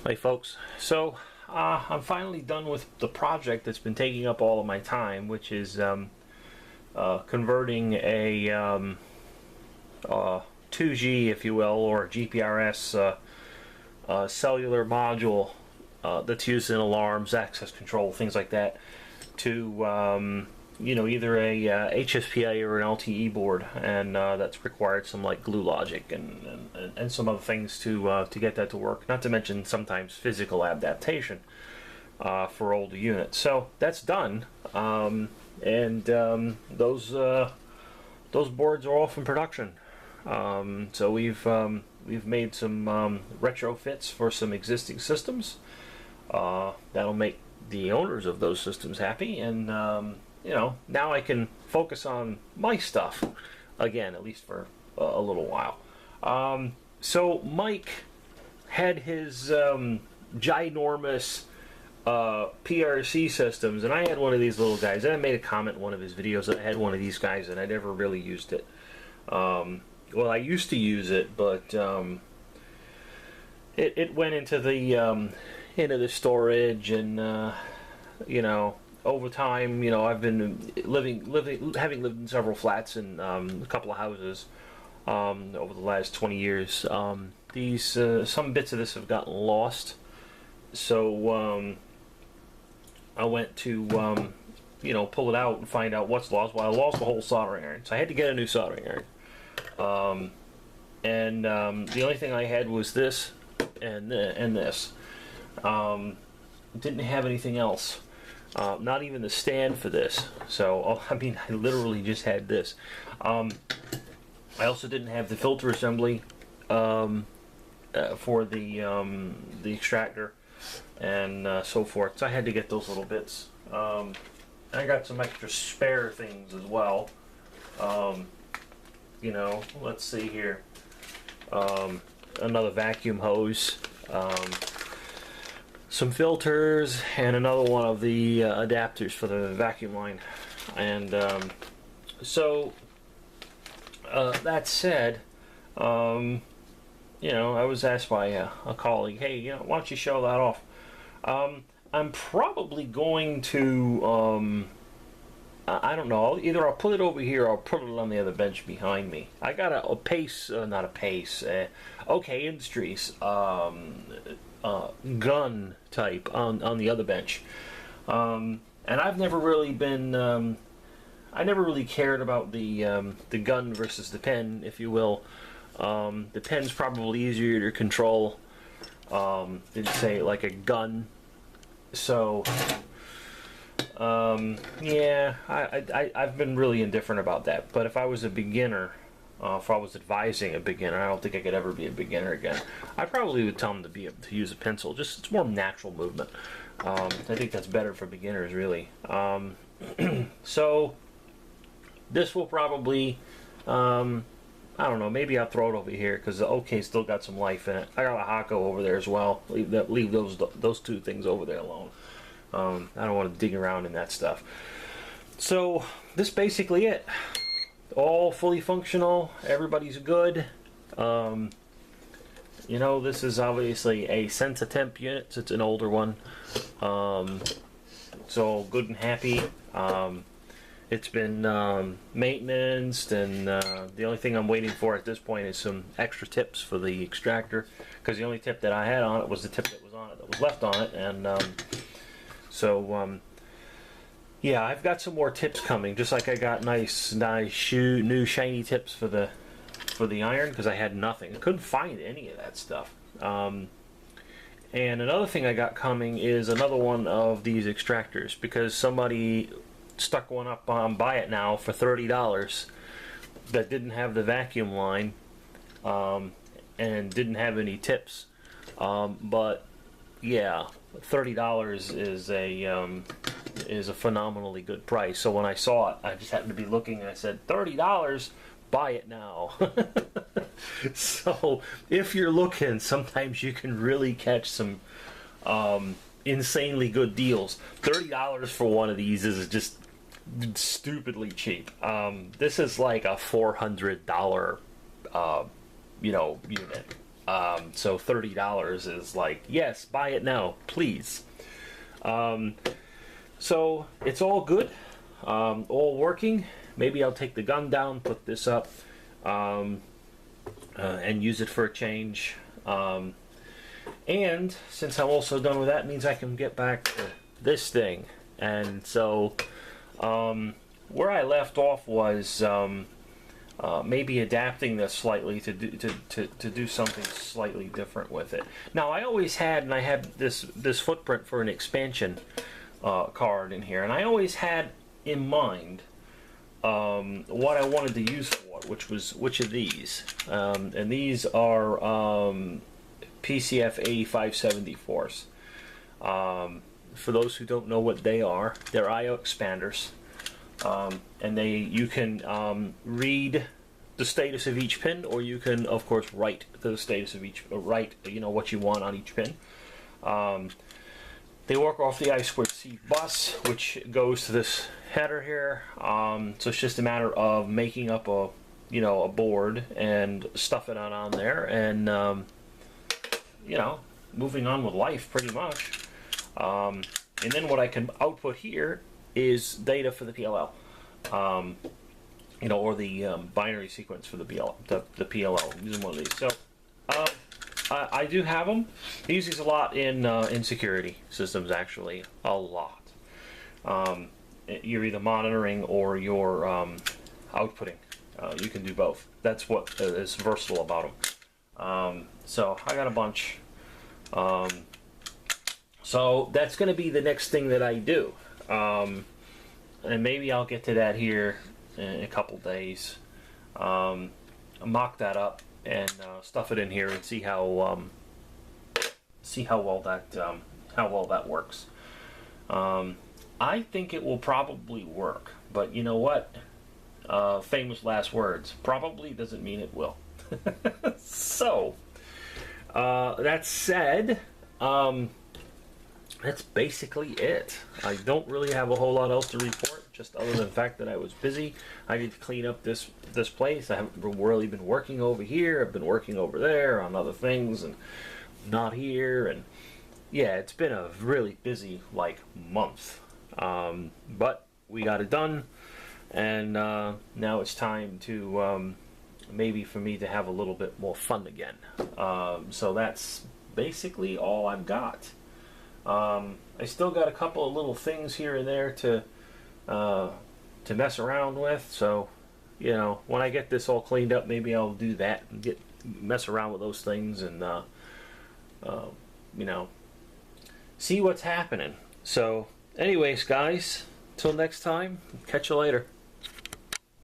Hey folks, so I'm finally done with the project that's been taking up all of my time, which is converting a 2G, if you will, or GPRS cellular module that's used in alarms, access control, things like that, to either a HSPA or an LTE board, and that's required some like glue logic and some other things to get that to work. Not to mention sometimes physical adaptation for older units. So that's done, and those boards are off in production. So we've made some retrofits for some existing systems. That'll make the owners of those systems happy, and now I can focus on my stuff again, at least for a little while. So Mike had his ginormous PRC systems, and I had one of these little guys, and I made a comment in one of his videos that I had one of these guys and I never really used it. Well, I used to use it, but it went into the storage, and over time, I've been having lived in several flats and a couple of houses over the last 20 years. These some bits of this have gotten lost, so I went to pull it out and find out what's lost. Well, I lost the whole soldering iron, so I had to get a new soldering iron. And the only thing I had was this and this. Didn't have anything else. Not even the stand for this. So, I literally just had this. I also didn't have the filter assembly for the extractor and so forth. So I had to get those little bits. I got some extra spare things as well. Let's see here. Another vacuum hose. Some filters, and another one of the adapters for the vacuum line. And that said, I was asked by a colleague, hey, why don't you show that off? I'm probably going to, I don't know, either I'll put it over here or I'll put it on the other bench behind me. I got a Pace, not a Pace, OK Industries gun type on the other bench, and I've never really been I never really cared about the gun versus the pen, if you will. The pen's probably easier to control than say like a gun, so yeah, I've been really indifferent about that. But if I was a beginner, if I was advising a beginner, I don't think I could ever be a beginner again. I probably would tell them to use a pencil. Just it's more natural movement. I think that's better for beginners, really. So this will probably, I don't know. Maybe I'll throw it over here because the OK still got some life in it. I got a Hakko over there as well. Leave those two things over there alone. I don't want to dig around in that stuff. So this is basically it. All fully functional, everybody's good. This is obviously a Sensatemp unit, so it's an older one. So good and happy. It's been maintenanced, and the only thing I'm waiting for at this point is some extra tips for the extractor, because the only tip that I had on it was the tip that was on it, that was left on it, and yeah, I've got some more tips coming, just like I got nice new shiny tips for the iron, because I had nothing. I couldn't find any of that stuff. And another thing I got coming is another one of these extractors, because somebody stuck one up on Buy It Now for $30 that didn't have the vacuum line and didn't have any tips. But yeah, $30 is a phenomenally good price. So when I saw it, I just happened to be looking, and I said, $30, buy it now. So if you're looking, sometimes you can really catch some insanely good deals. $30 for one of these is just stupidly cheap. This is like a $400 unit. So $30 is like, yes, buy it now, please. So it's all good, all working. Maybe I'll take the gun down, put this up, and use it for a change. And since I'm also done with that, it means I can get back to this thing. And so where I left off was maybe adapting this slightly to do something slightly different with it. Now I always had, and I had this footprint for an expansion card in here, and I always had in mind what I wanted to use for it, which of these, and these are PCF 8574s. For those who don't know what they are, they're I/O expanders, and you can read the status of each pin, or you can, of course, write the status of each, write what you want on each pin. They work off the I2C bus, which goes to this header here. So it's just a matter of making up a board and stuff it on there, and moving on with life pretty much. And then what I can output here is data for the PLL, or the binary sequence for the PLL, using one of these. So I do have them. I use these a lot in security systems, actually, a lot. You're either monitoring or you're outputting. You can do both. That's what is versatile about them. So I got a bunch. So that's going to be the next thing that I do. And maybe I'll get to that here in a couple days. Mock that up and stuff it in here and see how well that works. I think it will probably work, but you know what? Famous last words. Probably doesn't mean it will. So that said, that's basically it. I don't really have a whole lot else to report, just other than the fact that I was busy. I need to clean up this place. I haven't really been working over here. I've been working over there on other things and not here. And yeah, it's been a really busy month. But we got it done, and now it's time to maybe for me to have a little bit more fun again. So that's basically all I've got. I still got a couple of little things here and there to mess around with. So, when I get this all cleaned up, maybe I'll do that and mess around with those things and see what's happening. So, anyways, guys, till next time, catch you later.